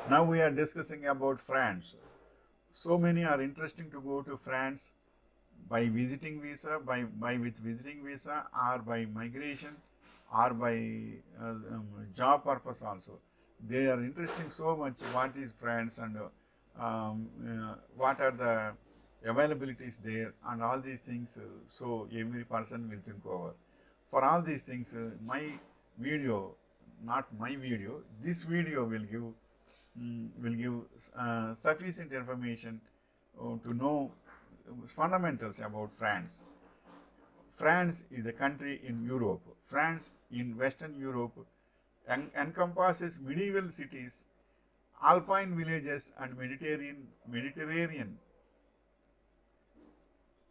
Now we are discussing about France. So many are interesting to go to France by visiting visa, by with visiting visa, or by migration, or by job purpose also. They are interesting so much what is France and what are the availabilities there and all these things. So every person will think over. For all these things, my video, not my video, this video will give sufficient information to know fundamentals about France. France is a country in Europe. France in Western Europe encompasses medieval cities, alpine villages, and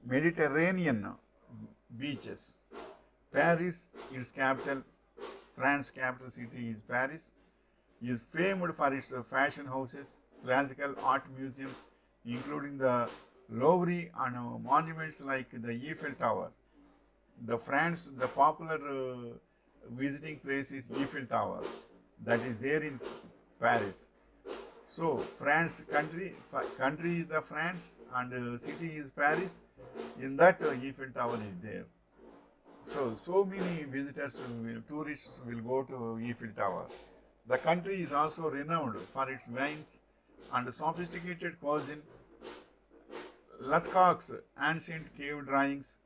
Mediterranean beaches. Paris, its capital, France capital city is Paris, is famed for its fashion houses, classical art museums, including the Louvre and monuments like the Eiffel Tower. The popular visiting place is Eiffel Tower, that is there in Paris. So France country is the France and city is Paris. In that Eiffel Tower is there. So many visitors, tourists will go to Eiffel Tower. The country is also renowned for its wines and sophisticated cuisine. Lascaux ancient cave drawings,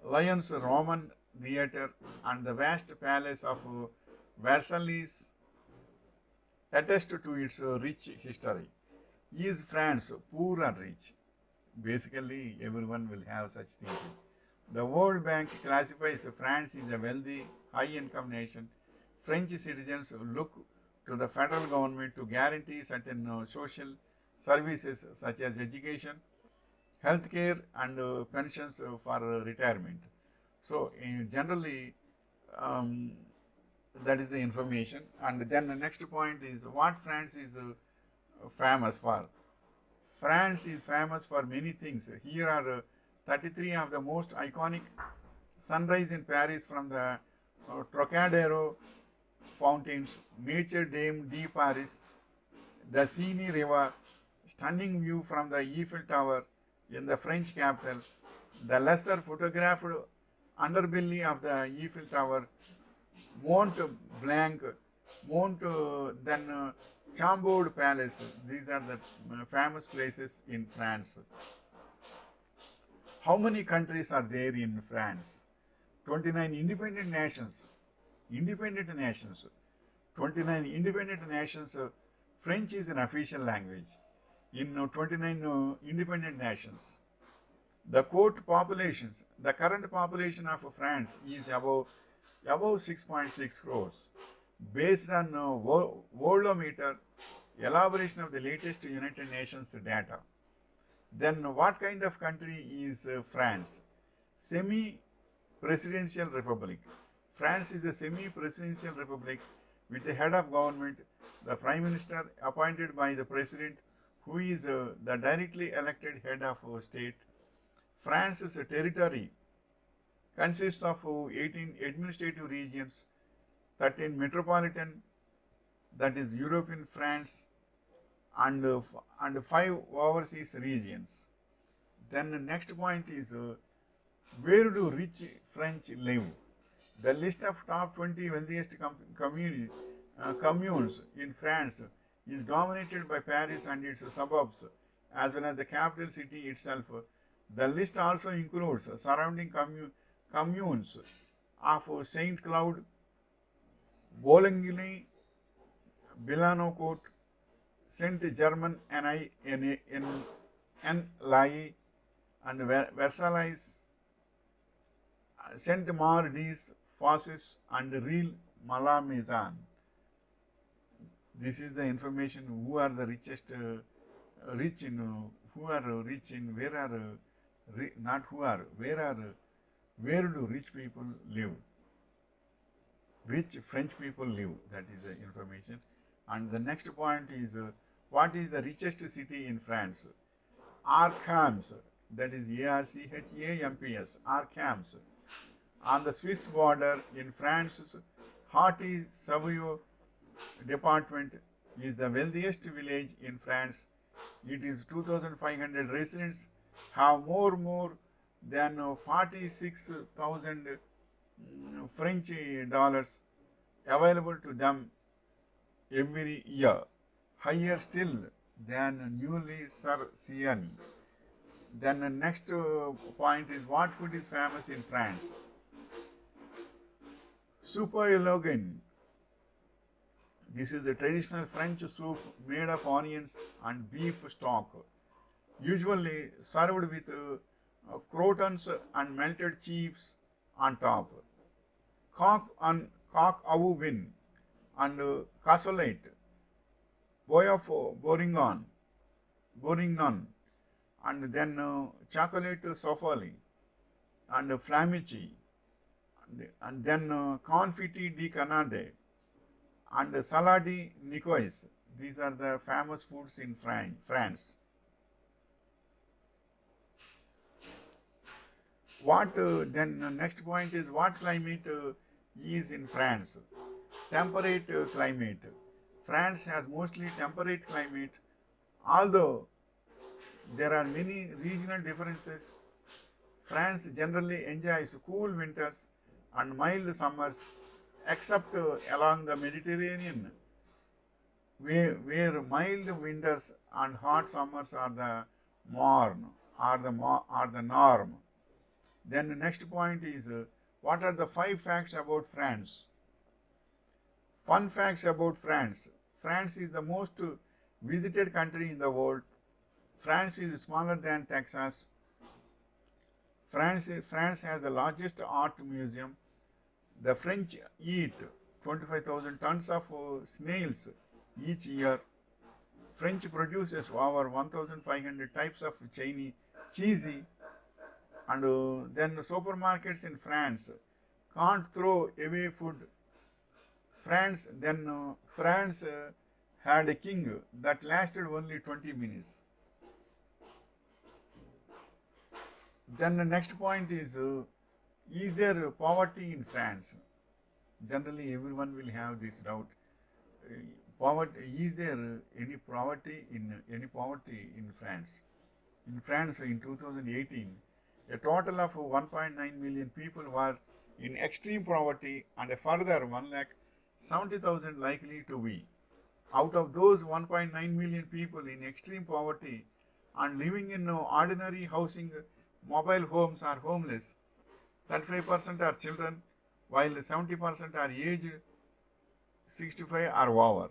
Lyon's Roman theatre, and the vast palace of Versailles attest to its rich history. Is France poor or rich? Basically, everyone will have such thinking. The World Bank classifies France as a wealthy, high-income nation. French citizens look to the federal government to guarantee certain social services such as education, healthcare, and pensions for retirement. So, generally, um, that is the information. And then the next point is what France is famous for. France is famous for many things. Here are 33 of the most iconic: sunrise in Paris from the Trocadero fountains, Notre Dame de Paris, the Seine River, stunning view from the Eiffel Tower in the French capital, the lesser photographed underbelly of the Eiffel Tower, Mont Blanc, Mont then Chambord Palace. These are the famous places in France. How many countries are there in France? 29 independent nations. Independent nations. 29 independent nations. French is an official language in 29 independent nations. The populations. The current population of France is above 6.6 crores. Based on Worldometer, elaboration of the latest United Nations data. Then what kind of country is France? Semi-presidential republic. France is a semi-presidential republic with a head of government, the prime minister appointed by the president, who is the directly elected head of state. France's territory consists of 18 administrative regions, 13 metropolitan, that is European France, and 5 overseas regions. Then the next point is where do rich French live? The list of top 20 wealthiest communes in France is dominated by Paris and its suburbs, as well as the capital city itself. The list also includes surrounding communes of Saint Cloud, Boulogne, Billancourt, Saint-Germain-en-Laye, and Versailles, Saint-Maur-des Fosses, and Real-Malmaison. This is the information who are the richest, rich in, who are rich in, where are, not who are, where do rich people live? Rich French people live, that is the information. And the next point is what is the richest city in France? Arkhams, that is Archamps, Arkhams, on the Swiss border in France's Haute Savoie department, is the wealthiest village in France. It is 2,500 residents have more than 46,000 French dollars available to them every year, higher still than newly Sir Sian. Then the next point is what food is famous in France? Soupe Elogen. This is a traditional French soup made of onions and beef stock, usually served with croutons and melted cheese on top. Coq au vin and cassoulet, bourguignon, and then chocolate souffle and flamici, and then confiti di canade and saladi nicoise. These are the famous foods in France. What then next point is what climate is in France? Temperate climate. France has mostly temperate climate, although there are many regional differences. France generally enjoys cool winters and mild summers, except along the Mediterranean, where mild winters and hot summers are the norm. Then the next point is what are the 5 facts about France? Fun facts about France. France is the most visited country in the world. France is smaller than Texas. France has the largest art museum. The French eat 25,000 tons of snails each year. French produces over 1,500 types of cheese, and then supermarkets in France can't throw away food. France had a king that lasted only 20 minutes. Then the next point is there poverty in France? Generally, everyone will have this doubt. Is there any poverty in France? In France, in 2018, a total of 1.9 million people were in extreme poverty, and a further 1,70,000 likely to be. Out of those 1.9 million people in extreme poverty and living in ordinary housing, mobile homes are homeless. 35% are children, while 70% are aged 65 or over.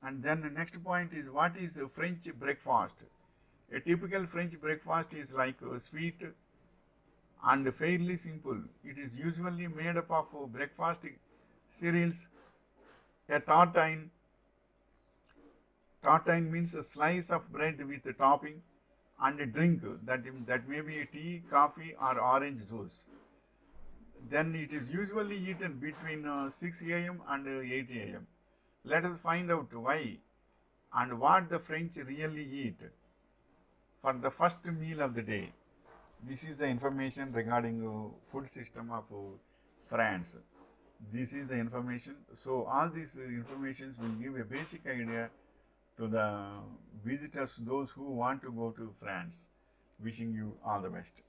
And then the next point is what is French breakfast? A typical French breakfast is like sweet and fairly simple. It is usually made up of breakfast cereals, a tartine. Tartine means a slice of bread with a topping, and a drink that may be a tea, coffee, or orange juice. Then it is usually eaten between 6 a.m. and 8 a.m. Let us find out why and what the French really eat for the first meal of the day. This is the information regarding food system of France. This is the information. So all these informations will give a basic idea to the visitors, those who want to go to France. Wishing you all the best.